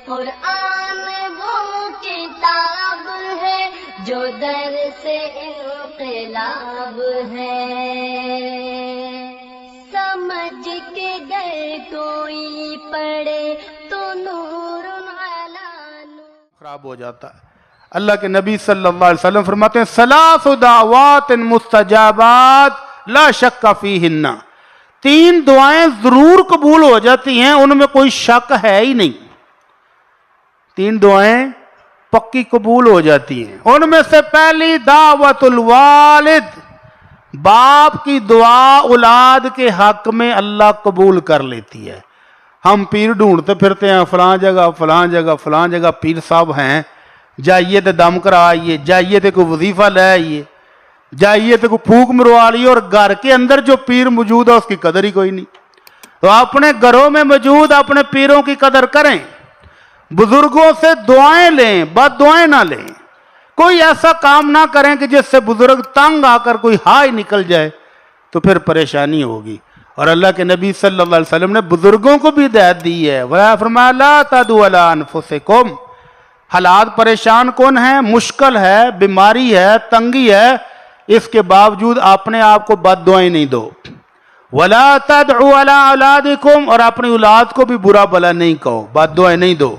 قرآن وہ کتاب ہے جو در سے انقلاب ہے، سمجھ کے گر کوئی پڑھے تو نور علی نور خراب ہو جاتا ہے۔ اللہ کے نبی صلی اللہ علیہ وسلم فرماتے ہیں ثلاث دعوات مستجابات لا شک فیہن، 3 دعائیں ضرور قبول ہو جاتی ہیں، ان میں کوئی شک ہے ہی نہیں۔ 3 دعائیں پکی قبول ہو جاتی ہیں، ان میں سے پہلی دعوت الوالد، باپ کی دعا اولاد کے حق میں اللہ قبول کر لیتی ہے۔ ہم پیر ڈھونڈتے پھرتے ہیں فلاں جگہ فلاں جگہ فلاں جگہ پیر صاحب ہیں، جائیے تو دم کرا آئیے، جائیے تو کوئی وظیفہ لے آئیے، جائیے تو کوئی پھونک مروا لیے، اور گھر کے اندر جو پیر موجود ہے اس کی قدر ہی کوئی نہیں۔ تو اپنے گھروں میں موجود اپنے پیروں کی قدر کریں، بزرگوں سے دعائیں لیں، بد دعائیں نہ لیں، کوئی ایسا کام نہ کریں کہ جس سے بزرگ تنگ آ کر کوئی ہائے نکل جائے تو پھر پریشانی ہوگی۔ اور اللہ کے نبی صلی اللہ علیہ وسلم نے بزرگوں کو بھی ہدایت دی ہے، فرمایا لا تدعوا علی انفسکم، حالات پریشان کون ہیں، مشکل ہے، بیماری ہے، تنگی ہے، اس کے باوجود اپنے آپ کو بد دعائیں نہیں دو۔ ولا تدعوا علی اولادکم، اور اپنی اولاد کو بھی برا بلا نہیں کہو، بد دعائیں نہیں دو۔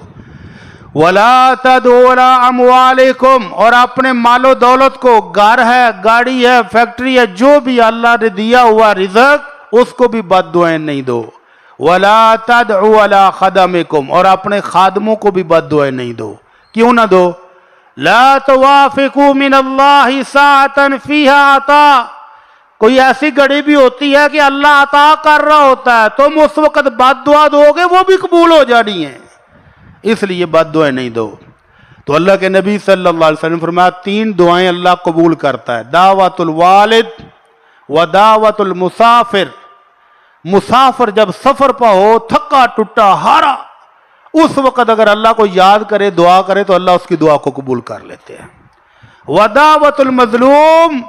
ولا تدعوا علی اموالکم، اور اپنے مال و دولت کو، گھر ہے، گاڑی ہے، فیکٹری ہے، جو بھی اللہ نے دیا ہوا رزق، اس کو بھی بد دعائیں نہیں دو۔ ولا تدعوا علی خدمکم، اور اپنے خادموں کو بھی بد دعائیں نہیں دو۔ کیوں نہ دو؟ لا توافقوا من اللہ ساعتا فیہا عطا، کوئی ایسی گھڑی بھی ہوتی ہے کہ اللہ عطا کر رہا ہوتا ہے، تم اس وقت بد دعا دو گے وہ بھی قبول ہو جانی ہے، اس لیے بد دعائیں نہیں دو۔ تو اللہ کے نبی صلی اللہ علیہ وسلم فرمایا 3 دعائیں اللہ قبول کرتا ہے، دعوت الوالد و دعوت المسافر، مسافر جب سفر پہ ہو، تھکا ٹوٹا ہارا، اس وقت اگر اللہ کو یاد کرے، دعا کرے تو اللہ اس کی دعا کو قبول کر لیتے ہیں۔ ودعوت المظلوم،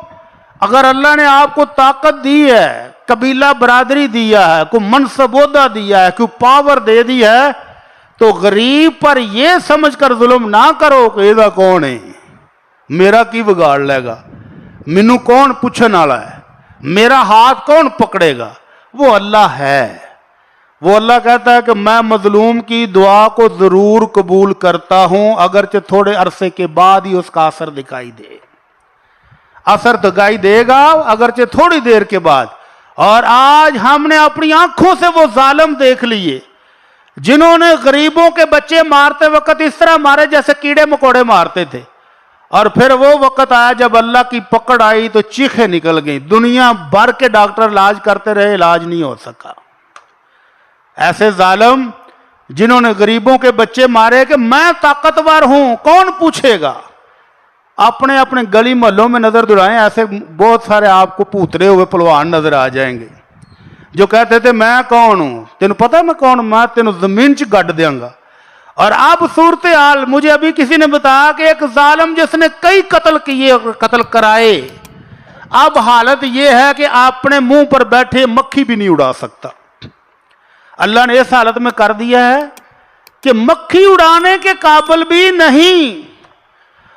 اگر اللہ نے آپ کو طاقت دی ہے، قبیلہ برادری دیا ہے، کوئی منصب عہدہ دیا ہے، کوئی پاور دے دی ہے، تو غریب پر یہ سمجھ کر ظلم نہ کرو کہ یہ کون ہے، میرا کی بگاڑ لے گا، مینو کون پوچھنے والا ہے، میرا ہاتھ کون پکڑے گا، وہ اللہ ہے۔ وہ اللہ کہتا ہے کہ میں مظلوم کی دعا کو ضرور قبول کرتا ہوں، اگرچہ تھوڑے عرصے کے بعد ہی اس کا اثر دکھائی دے، اثر دکھائی دے گا اگرچہ تھوڑی دیر کے بعد۔ اور آج ہم نے اپنی آنکھوں سے وہ ظالم دیکھ لیے جنہوں نے غریبوں کے بچے مارتے وقت اس طرح مارے جیسے کیڑے مکوڑے مارتے تھے، اور پھر وہ وقت آیا جب اللہ کی پکڑ آئی تو چیخیں نکل گئیں، دنیا بھر کے ڈاکٹر علاج کرتے رہے، علاج نہیں ہو سکا۔ ایسے ظالم جنہوں نے غریبوں کے بچے مارے کہ میں طاقتور ہوں، کون پوچھے گا، اپنے اپنے گلی محلوں میں نظر دوڑائیں، ایسے بہت سارے آپ کو پوترے ہوئے پلوان نظر آ جائیں گے جو کہتے تھے میں کون ہوں، تینوں پتہ میں کون، میں تینوں زمین چ گڈ دیاں گا۔ اور اب صورتحال مجھے ابھی کسی نے بتایا کہ ایک ظالم جس نے کئی قتل کیے، قتل کرائے، اب حالت یہ ہے کہ اپنے منہ پر بیٹھے مکھی بھی نہیں اڑا سکتا۔ اللہ نے اس حالت میں کر دیا ہے کہ مکھی اڑانے کے قابل بھی نہیں،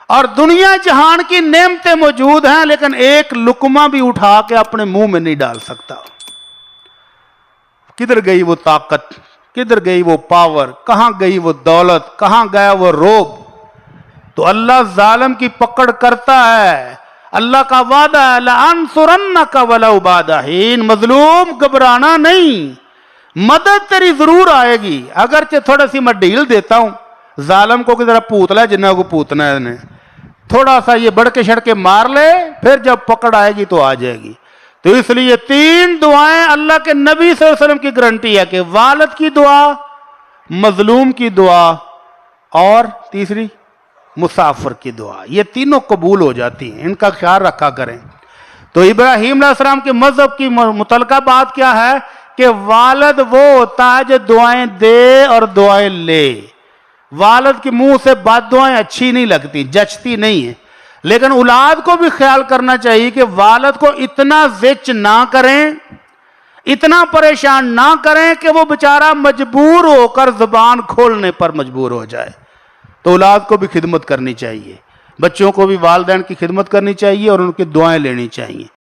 اور دنیا جہان کی نعمتیں موجود ہیں لیکن ایک لقمہ بھی اٹھا کے اپنے منہ میں نہیں ڈال سکتا۔ کدھر گئی وہ طاقت، کدھر گئی وہ پاور، کہاں گئی وہ دولت، کہاں گیا وہ روب؟ تو اللہ ظالم کی پکڑ کرتا ہے، اللہ کا وعدہ ہے لَأَنصُرَنَّكَ وَلَوْ بَعْدَ حِينٍ، مظلوم گھبرانا نہیں، مدد تیری ضرور آئے گی، اگرچہ تھوڑا سی میں ڈھیل دیتا ہوں، ظالم کو کہ ذرا پوت لے جنہ کو پوتنا ہے انہیں، تھوڑا سا یہ بڑکے شڑکے مار لے، پھر جب پکڑ آئے گی تو آ جائے گی۔ تو اس لیے 3 دعائیں اللہ کے نبی صلی اللہ علیہ وسلم کی گارنٹی ہے کہ والد کی دعا، مظلوم کی دعا، اور تیسری مسافر کی دعا، یہ تینوں قبول ہو جاتی ہیں، ان کا خیال رکھا کریں۔ تو ابراہیم علیہ السلام کے مذہب کی متعلقہ بات کیا ہے کہ والد وہ ہوتا ہے جو دعائیں دے اور دعائیں لے۔ والد کے منہ سے بد دعائیں اچھی نہیں لگتی، جچتی نہیں ہیں، لیکن اولاد کو بھی خیال کرنا چاہیے کہ والد کو اتنا زچ نہ کریں، اتنا پریشان نہ کریں کہ وہ بیچارہ مجبور ہو کر زبان کھولنے پر مجبور ہو جائے۔ تو اولاد کو بھی خدمت کرنی چاہیے، بچوں کو بھی والدین کی خدمت کرنی چاہیے اور ان کی دعائیں لینی چاہیے۔